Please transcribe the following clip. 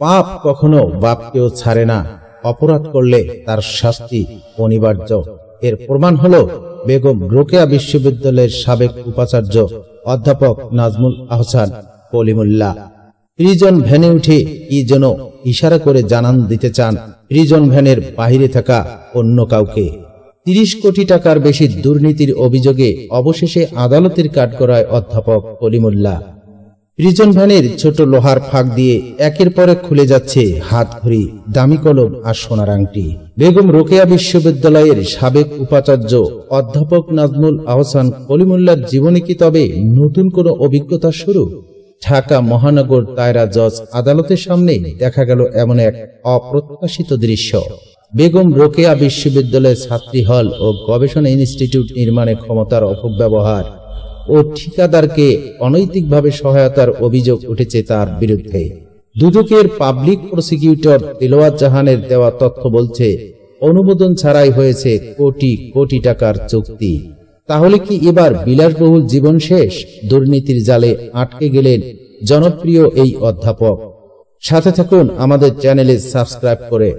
পাপ কখনো বাপকেও ছাড়ে না, অপরাধ করলে তার শাস্তি অনিবার্য। এর প্রমাণ হলো বেগম রোকেয়া বিশ্ববিদ্যালয়ের সাবেক উপাচার্য অধ্যাপক নাজমুল আহসান কলিমুল্লাহ। প্রিজন ভ্যানে উঠে কি যেন ইশারা করে জানান দিতে চান প্রিজন ভ্যানের বাহিরে থাকা অন্য কাউকে। ৩০ কোটি টাকার বেশি দুর্নীতির অভিযোগে অবশেষে আদালতের কাঠগড়ায় অধ্যাপক কলিমুল্লাহ। প্রিজন ভ্যানের ছোট লোহার ফাঁক দিয়ে একের পর এক খুলে যাচ্ছে হাতঘড়ি, দামি কলম আর সোনার আংটি। বেগম রোকেয়া বিশ্ববিদ্যালয়ের সাবেক উপাচার্য অধ্যাপক নাজমুল আহসান কলিমুল্লাহর জীবনে কি তবে নতুন কোনো অভিজ্ঞতা শুরু? ঢাকা মহানগর দায়রা জজ আদালতের সামনে দেখা গেল এমন এক অপ্রত্যাশিত দৃশ্য। বেগম রোকেয়া বিশ্ববিদ্যালয়ের ছাত্রী হল ও গবেষণা ইনস্টিটিউট নির্মাণে ক্ষমতার অপব্যবহার ও ঠিকাদারকে অনৈতিকভাবে সহায়তার অভিযোগ উঠেছে তার বিরুদ্ধে। দুদকের পাবলিক প্রসিকিউটর দেলোয়ার জাহানের দেওয়া তথ্য বলছে, অনুমোদন ছাড়াই হয়েছে কোটি কোটি টাকার চুক্তি। তাহলে কি এবার বিলাসবহুল জীবন শেষ? দুর্নীতির জালে আটকে গেলেন জনপ্রিয় এই অধ্যাপক। সাথে থাকুন আমাদের চ্যানেলে সাবস্ক্রাইব করে।